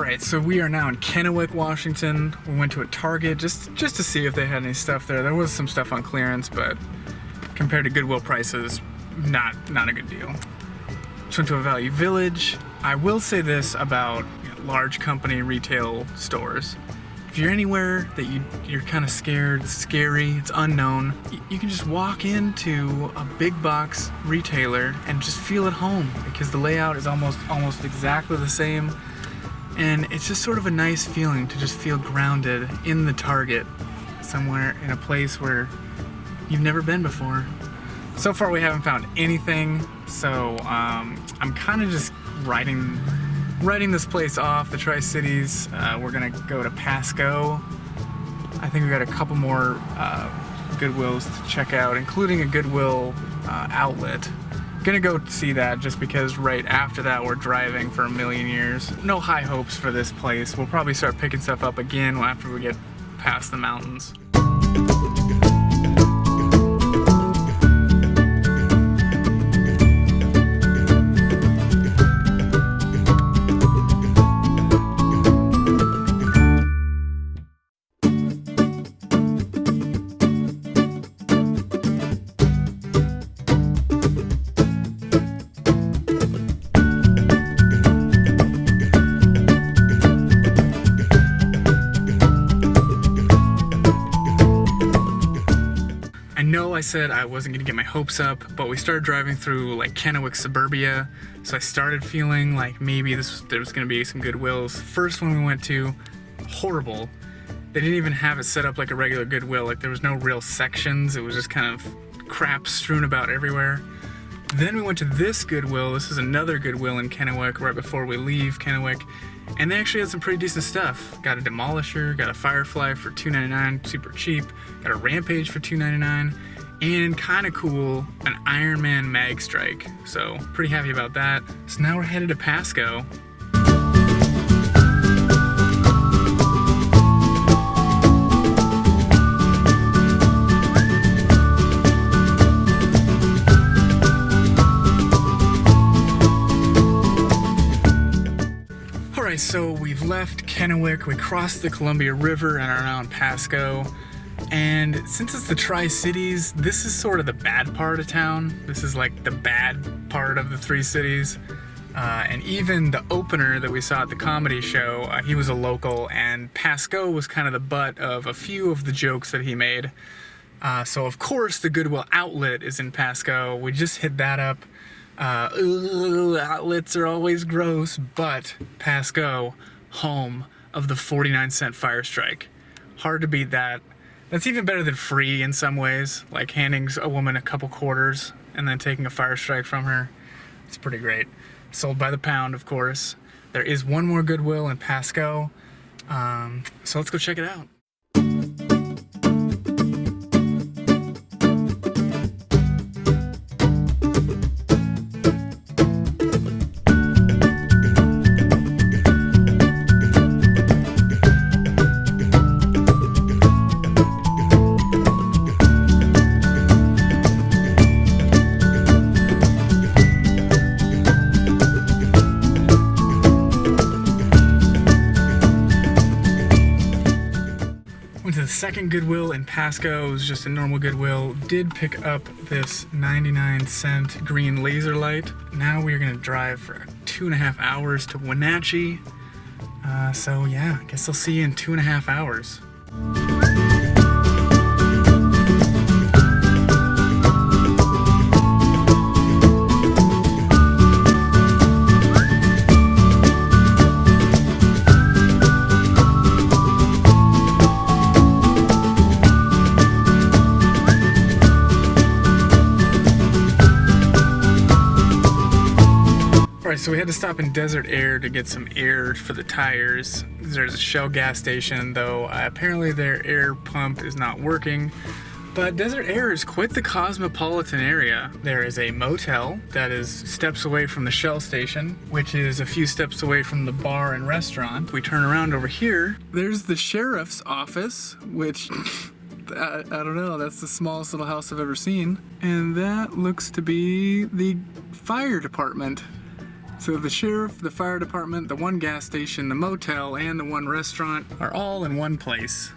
Alright, so we are now in Kennewick, Washington. We went to a Target just to see if they had any stuff there. There was some stuff on clearance, but compared to Goodwill prices, not a good deal. Just went to a Value Village. I will say this about large company retail stores. If you're anywhere that you're kind of scared, it's scary, it's unknown, you can just walk into a big box retailer and just feel at home because the layout is almost exactly the same. And it's just sort of a nice feeling to just feel grounded in the Target, somewhere in a place where you've never been before. So far we haven't found anything, so I'm kind of just writing this place off, the Tri-Cities. We're gonna go to Pasco. I think we got a couple more Goodwills to check out, including a Goodwill outlet. Gonna go see that just because right after that we're driving for a million years. No high hopes for this place. We'll probably start picking stuff up again after we get past the mountains. I said I wasn't gonna get my hopes up, but we started driving through like Kennewick suburbia, so I started feeling like maybe there was gonna be some Goodwills. First one we went to, horrible. They didn't even have it set up like a regular Goodwill, like there was no real sections, it was just kind of crap strewn about everywhere. Then we went to this Goodwill. This is another Goodwill in Kennewick right before we leave Kennewick, and they actually had some pretty decent stuff. Got a Demolisher, got a Firefly for $2.99, super cheap, got a Rampage for $2.99, and kind of cool, an Iron Man mag strike. So pretty happy about that. So now we're headed to Pasco. Alright, so we've left Kennewick, we crossed the Columbia River and are now in Pasco. And since it's the Tri-Cities, this is sort of the bad part of town. This is like the bad part of the three cities. And even the opener that we saw at the comedy show, he was a local, and Pasco was kind of the butt of a few of the jokes that he made. So of course the Goodwill outlet is in Pasco. We just hit that up. Outlets are always gross, but Pasco, home of the 49-cent fire strike. Hard to beat that. That's even better than free in some ways, like handing a woman a couple quarters and then taking a fire strike from her. It's pretty great. Sold by the pound, of course. There is one more Goodwill in Pasco, so let's go check it out. Second Goodwill in Pasco. It was just a normal Goodwill. Did pick up this 99-cent green laser light. Now we're gonna drive for 2.5 hours to Wenatchee. So yeah, I guess I'll see you in 2.5 hours. So we had to stop in Desert Air to get some air for the tires. There's a Shell gas station, though apparently their air pump is not working. But Desert Air is quite the cosmopolitan area. There is a motel that is steps away from the Shell station, which is a few steps away from the bar and restaurant. We turn around over here, there's the sheriff's office, which I don't know, that's the smallest little house I've ever seen. And that looks to be the fire department. So the sheriff, the fire department, the one gas station, the motel, and the one restaurant are all in one place.